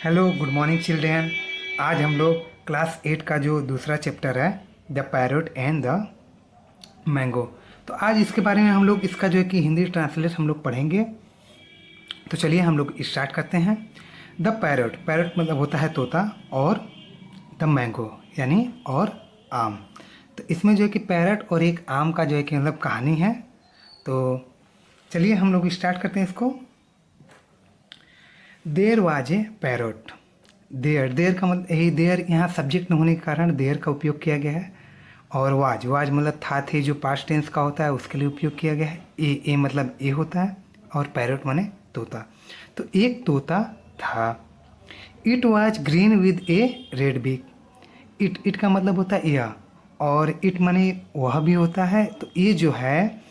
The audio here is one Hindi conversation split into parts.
Hello good morning children. आज हम लोग क्लास 8 का जो दूसरा चैप्टर है the parrot and the mango, तो आज इसके बारे में हम लोग इसका जो है कि हिंदी ट्रांसलेट हम लोग पढ़ेंगे। तो चलिए हम लोग स्टार्ट करते हैं। द पैरोट, पैरोट मतलब होता है तोता, और द मैंगो यानी और आम। तो इसमें जो है कि पैरट और एक आम का जो है कि मतलब कहानी है। तो चलिए हम लोग स्टार्ट करते हैं इसको। There was a parrot. There, there का मतलब यही, देयर यहाँ सब्जेक्ट न होने के कारण देयर का उपयोग किया गया है। और वाज, वाज मतलब था थे, जो पास्ट टेंस का होता है उसके लिए उपयोग किया गया है। ए मतलब ए होता है, और पैरोट माने तोता। तो एक तोता था। It was green with A red big. It का मतलब होता है यह, और इट माने वह भी होता है। तो ये जो है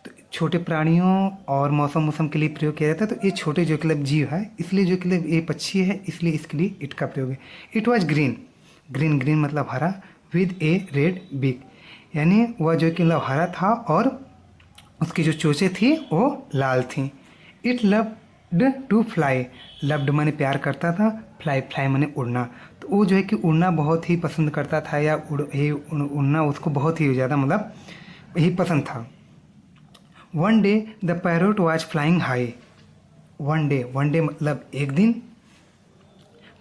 तो छोटे प्राणियों और मौसम मौसम के लिए प्रयोग किया जाता है। तो ये छोटे जो मतलब जीव है, इसलिए जो मतलब ये पक्षी है, इसलिए इसके लिए इट का प्रयोग है। It was green, green green मतलब हरा, विद ए रेड बिग यानी वह जो कि मतलब हरा था और उसकी जो चोंचें थी वो लाल थी। It loved to fly, loved माने प्यार करता था, फ्लाई फ्लाई माने उड़ना। तो वो जो है कि उड़ना बहुत ही पसंद करता था, या उड़ना उसको बहुत ही ज़्यादा मतलब यही पसंद था। One day the parrot was flying high. One day मतलब एक दिन,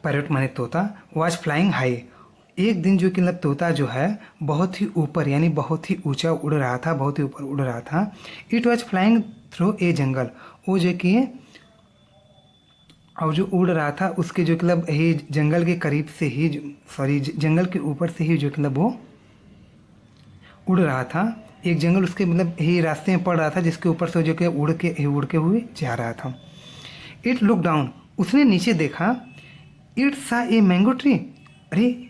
पैरोट माने तोता, वॉज फ्लाइंग हाई एक दिन जो कि मतलब तोता जो है बहुत ही ऊपर यानी बहुत ही ऊंचा उड़ रहा था, बहुत ही ऊपर उड़ रहा था। It was flying through a jungle, वो जो कि और जो उड़ रहा था उसके जो मतलब ही जंगल के करीब से ही, सॉरी जंगल के ऊपर से ही जो मतलब वो उड़ रहा था। एक जंगल उसके मतलब ही रास्ते में पड़ रहा था, जिसके ऊपर से जो कि उड़ के हुए जा रहा था। इट लुक डाउन, उसने नीचे देखा। इट सा ए मैंगो ट्री, अरे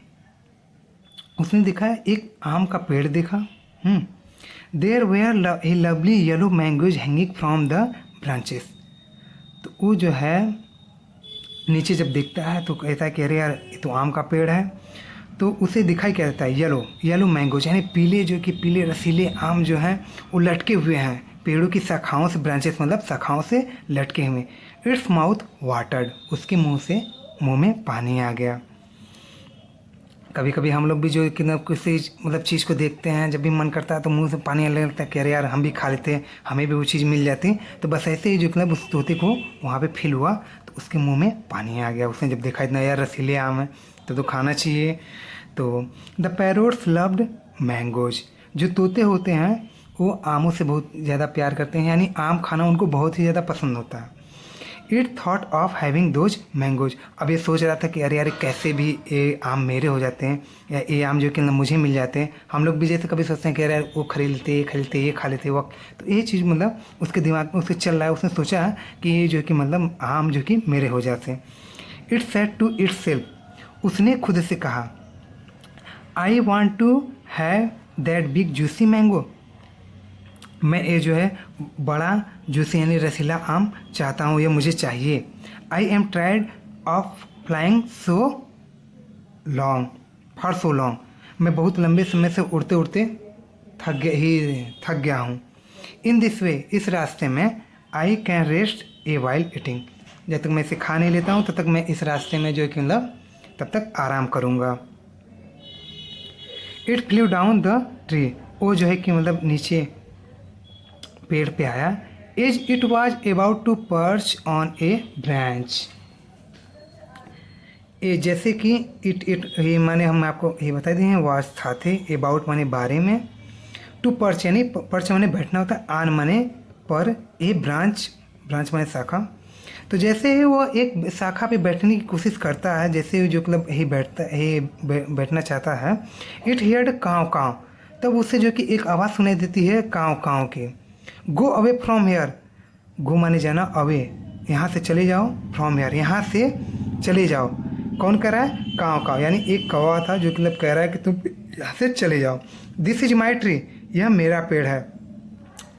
उसने देखा एक आम का पेड़ देखा। There were a lovely yellow mangoes hanging from the branches. तो वो जो है नीचे जब देखता है तो कहता है कि अरे यार ये तो आम का पेड़ है। तो उसे दिखाई क्या देता है, येलो येलो मैंगोज यानी पीले, जो कि पीले रसीले आम जो हैं वो लटके हुए हैं पेड़ों की शाखाओं से, ब्रांचेस मतलब शाखाओं से लटके हुए। इट्स माउथ वाटर्ड, उसके मुंह में पानी आ गया। कभी कभी हम लोग भी जो कि ना किसी मतलब चीज़ को देखते हैं, जब भी मन करता है तो मुंह से पानी आने लगता है कि अरे यार हम भी खा लेते हैं, हमें भी वो चीज़ मिल जाती। तो बस ऐसे ही जो मतलब उस तोते को वहाँ पे फील हुआ, तो उसके मुंह में पानी आ गया। उसने जब देखा इतना यार रसीले आम है तो खाना चाहिए। तो द पैरोट्स लव्ड मैंगोज, जो तोते होते हैं वो आमों से बहुत ज़्यादा प्यार करते हैं, यानी आम खाना उनको बहुत ही ज़्यादा पसंद होता है। It thought of having those mangoes, अब ये सोच रहा था कि अरे यार कैसे भी ये आम मेरे हो जाते हैं, या ये आम जो कि मुझे मिल जाते हैं। हम लोग भी जैसे कभी सोचते हैं कि यार वो खरीद लेते, ये खरीदते, ये खा लेते वक्त। तो ये चीज़ मतलब उसके दिमाग में उसके चल रहा है। उसने सोचा कि ये जो कि मतलब आम जो कि मेरे हो जाते हैं। It said to itself, उसने खुद से कहा, I want to have that big juicy mango, मैं ये जो है बड़ा जूसी यानी रसीला आम चाहता हूँ, ये मुझे चाहिए। I am tired of flying so long, for so long, मैं बहुत लंबे समय से उड़ते उड़ते थक गया हूँ। इन दिस वे, इस रास्ते में, I can rest a while eating, जब तक मैं इसे खा नहीं लेता हूँ तब तक मैं इस रास्ते में जो है कि मतलब तब तक आराम करूँगा। It flew down the tree, वो जो है कि मतलब नीचे पेड़ पे आया। As it was about to perch on a branch, ए जैसे कि इट ये माने हम आपको ये बता दें, वाज था थे, अबाउट माने बारे में, टू पर्च यानी पर्च माने बैठना होता है, आन माने पर, ए ब्रांच, ब्रांच माने शाखा। तो जैसे ही वो एक शाखा पे बैठने की कोशिश करता है, जैसे जो मतलब यही बैठता है, बैठना चाहता है। इट हियर्ड काँव काँव, तब उससे जो कि एक आवाज़ सुनाई देती है काँव काँव की। गो अवे फ्रॉम हेयर, गो माने जाना, अवे यहाँ से चले जाओ, फ्रॉम हेयर यहाँ से चले जाओ। कौन कह रहा है, काँव काँव यानी एक कौवा था जो मतलब कह रहा है कि तुम यहाँ से चले जाओ। दिस इज माई ट्री, यह मेरा पेड़ है।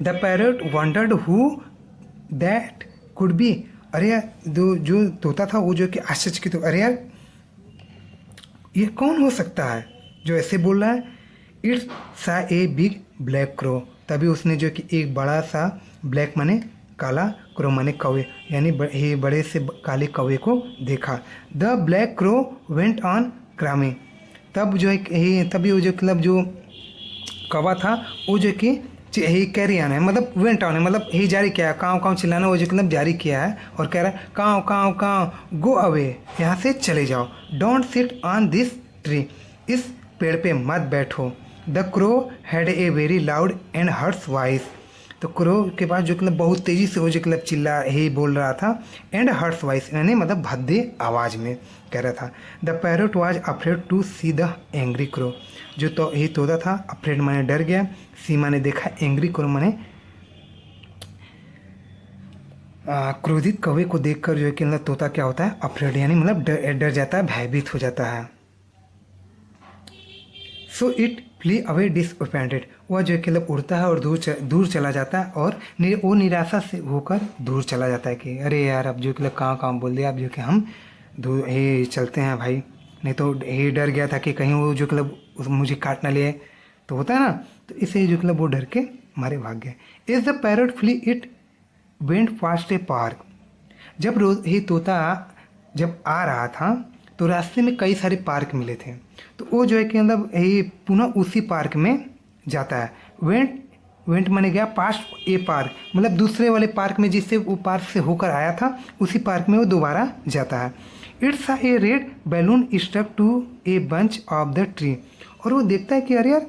The parrot wandered who that could be, अरे यार जो तोता था वो जो कि आश्चर्य की, तो अरे यार ये कौन हो सकता है जो ऐसे बोल रहा है। इट्स सा ए बिग ब्लैक क्रो, तभी उसने जो कि एक बड़ा सा ब्लैक माने काला क्रो माने कौवे, यानी ये बड़े से काले कौवे को देखा। The black crow went on crowing, तब जो है तभी वो जो मतलब जो कौवा था वो जो कि यही कैरी ऑन है, मतलब वेंट ऑन है, मतलब यही जारी किया है, काँव काँव चिल्लाना वो जो मतलब जारी किया है और कह रहा है काँव काँव काँव गो अवे, यहाँ से चले जाओ। Don't sit on this tree, इस पेड़ पे मत बैठो। The crow had a very loud and harsh voice, तो क्रो के पास जो मतलब बहुत तेज़ी से वो जो मतलब चिल्ला ही बोल रहा था, एंड हर्ट्स वॉइस यानी मतलब भद्दे आवाज़ में कह रहा था। The parrot was afraid to see the angry crow, जो तो यही तोता था, अफ्रेड माने डर गया, सी माने देखा, एंग्री क्रो माने क्रोधित कौवे को देखकर जो है कि मतलब तोता क्या होता है, अफ्रेड यानी मतलब डर जाता है, भयभीत हो जाता है। So it flee away disappointed, वह जो है कि मतलब उड़ता है और दूर चला जाता है और वो निराशा से होकर दूर चला जाता है कि अरे यार अब जो कि मतलब कहाँ बोल दिया, अब जो कि हम दूर ही चलते हैं भाई, नहीं तो ये डर गया था कि कहीं वो जो मतलब मुझे काट ना ले, तो होता है ना, तो इससे जो मतलब वो डर के मारे भाग गए। Is the parrot flee it went fast a park, जब रोज ही तोता जब आ रहा था तो रास्ते में कई सारे पार्क मिले थे, तो वो जो है कि मतलब यही पुनः उसी पार्क में जाता है। वेंट माने गया, पास्ट ए पार्क मतलब दूसरे वाले पार्क में जिससे वो पार्क से होकर आया था उसी पार्क में वो दोबारा जाता है। It's a red balloon stuck to a bunch of the tree, और वो देखता है कि अरे यार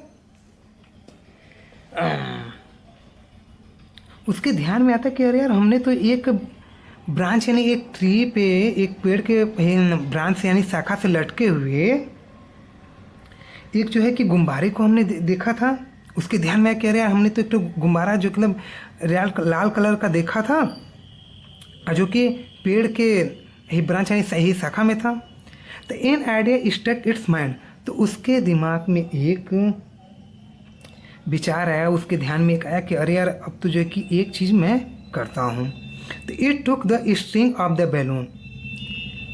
उसके ध्यान में आता है कि अरे यार हमने तो एक ब्रांच यानी एक ट्री पे एक पेड़ के ब्रांच से यानी शाखा से लटके हुए एक जो है कि गुब्बारे को हमने देखा था। उसके ध्यान में कह रहे हैं हमने तो एक तो गुब्बारा जो मतलब लाल कलर का देखा था जो कि पेड़ के ही ब्रांच यानी सही शाखा में था। तो an idea stuck its mind, तो उसके दिमाग में एक विचार आया, उसके ध्यान में एक आया कि अरे यार अब तो जो है कि एक चीज़ मैं करता हूँ। तो it took the string of the balloon,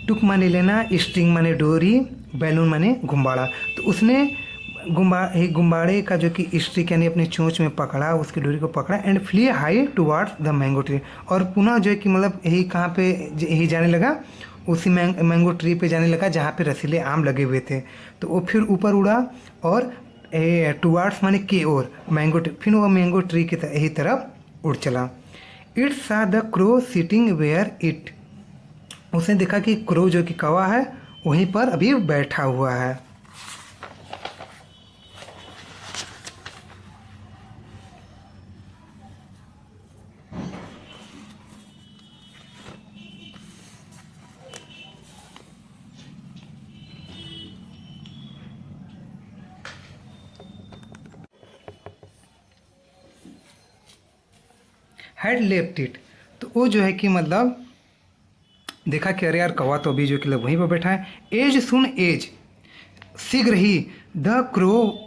took माने लेना, स्ट्रिंग माने डोरी, बैलून माने गुब्बारा, तो उसने गुब्बारे का जो कि स्ट्रिक यानी अपनी चोंच में पकड़ा, उसकी डोरी को पकड़ा and flee high towards the mango tree, और पुनः जो है कि मतलब यही कहाँ पे यही जाने लगा, उसी मैंगो ट्री पे जाने लगा जहाँ पे रसीले आम लगे हुए थे। तो वो फिर ऊपर उड़ा और टुवार्ड्स माने की ओर मैंगो ट्री, फिर वो मैंगो ट्री की यही तरफ उड़ चला। It saw the crow sitting where it, उसने देखा कि क्रो जो कि कौवा है वहीं पर अभी बैठा हुआ है। हैड लेफ्ट इट, तो वो जो है कि मतलब देखा कि अरे यार कौवा तो अभी जो कि वहीं पर बैठा है। एज सुन एज, शीघ्र ही the crow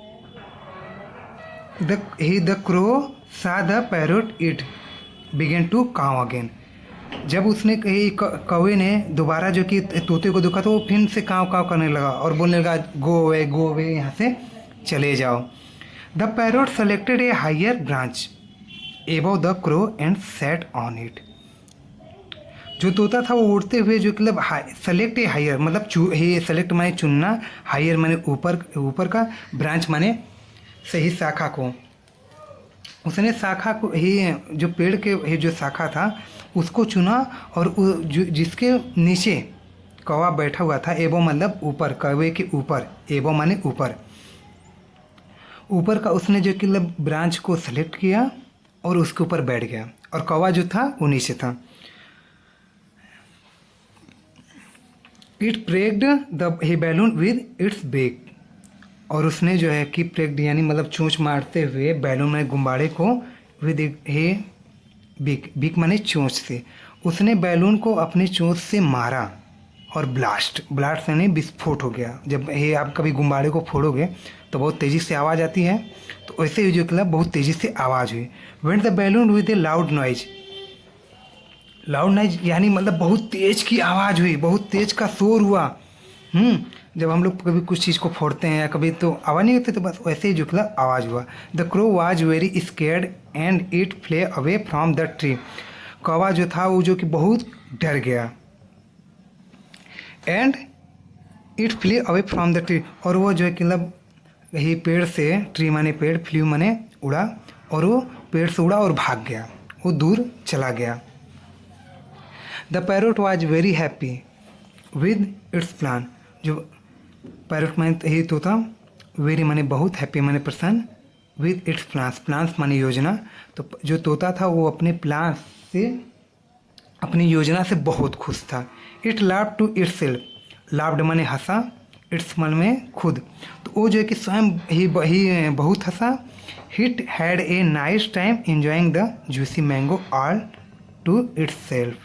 saw the parrot it began to caw again, जब उसने कही कौवे ने दोबारा जो कि तोते को देखा तो वो फिर से काव काव करने लगा और बोलने लगा गो अवे यहाँ से चले जाओ। The parrot selected a higher branch above the crow and set on it, जो तोता था वो उड़ते हुए जो मतलब सेलेक्ट ए हायर मतलब सेलेक्ट माने चुनना, हायर माने ऊपर का, ब्रांच माने सही शाखा को, उसने शाखा को ही जो पेड़ के जो शाखा था उसको चुना और जिसके नीचे कौवा बैठा हुआ था, एबो मतलब ऊपर, कौवे के ऊपर, एबो माने ऊपर का उसने जो कि मतलब ब्रांच को सेलेक्ट किया और उसके ऊपर बैठ गया और कौवा जो था वो नीचे था। It pricked the balloon with its beak, और उसने जो है कि प्रेग्ड यानी मतलब चोंच मारते हुए बैलून में गुब्बारे को विद हे बीक माने चोंच से, उसने बैलून को अपने चोंच से मारा और ब्लास्ट यानी विस्फोट हो गया। जब ये आप कभी गुब्बारे को फोड़ोगे तो बहुत तेज़ी से आवाज़ आती है, तो वैसे ही जो मतलब बहुत तेज़ी से आवाज़ हुई। Went the balloon with A loud noise यानी मतलब बहुत तेज़ की आवाज़ हुई, बहुत तेज़ का शोर हुआ। जब हम लोग कभी कुछ चीज़ को फोड़ते हैं या कभी तो आवाज़ नहीं होती, तो बस वैसे ही जो मतलब आवाज़ हुआ। The crow was very scared and it flew away from the tree, कौवा जो था वो जो कि बहुत डर गया। And it flee away from the tree, और वो जो है कि मतलब यही पेड़ से, ट्री माने पेड़, फ्लू माने उड़ा, और वो पेड़ से उड़ा और भाग गया, वो दूर चला गया। The parrot was very happy with its plan, जो पैरोट माने यही तोता, वेरी माने बहुत, हैप्पी माने प्रसन्न, विद इट्स प्लान्स, प्लान्स माने योजना, तो जो तोता था वो अपने प्लान से, अपनी योजना से बहुत खुश था। It laughed to itself, laughed माने हंसा, इट्स मन में खुद, तो वो जो है कि स्वयं ही बहुत हंसा। It had a nice time enjoying the juicy mango all to itself,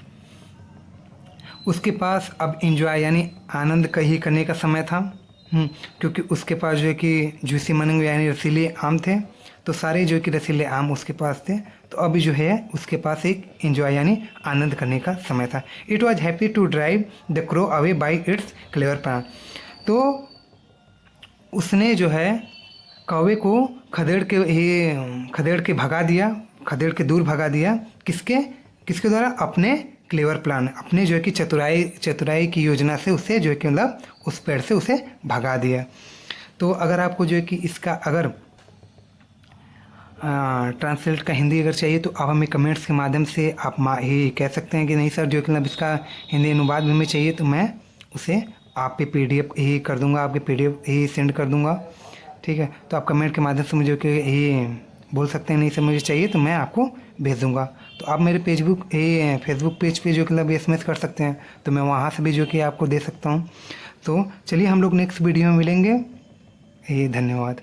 उसके पास अब इंजॉय यानी आनंद का ही करने का समय था। क्योंकि उसके पास जो है कि जूसी मैंगो यानी रसीले आम थे, तो सारे जो कि रसीले आम उसके पास थे, तो अभी जो है उसके पास एक एंजॉय यानी आनंद करने का समय था। It was happy to drive the crow away by its clever plan, तो उसने जो है कौवे को खदेड़ के भगा दिया, खदेड़ के दूर भगा दिया, किसके द्वारा? अपने क्लेवर प्लान, अपने जो है कि चतुराई की योजना से उसे जो है कि मतलब उस पेड़ से उसे भगा दिया। तो अगर आपको जो है कि इसका अगर ट्रांसलेट का हिंदी अगर चाहिए तो आप हमें कमेंट्स के माध्यम से आप ही कह सकते हैं कि नहीं सर जो कि मतलब इसका हिंदी अनुवाद में हमें चाहिए, तो मैं उसे आप पे PDF ही कर दूंगा, आपके PDF ही सेंड कर दूंगा, ठीक है। तो आप कमेंट के माध्यम से मुझे कि ये बोल सकते हैं नहीं सर मुझे चाहिए, तो मैं आपको भेज दूंगा। तो आप मेरे फेसबुक पेज पे जो कि मतलब SMS कर सकते हैं, तो मैं वहाँ से भी जो कि आपको दे सकता हूँ। तो चलिए हम लोग नेक्स्ट वीडियो में मिलेंगे। धन्यवाद।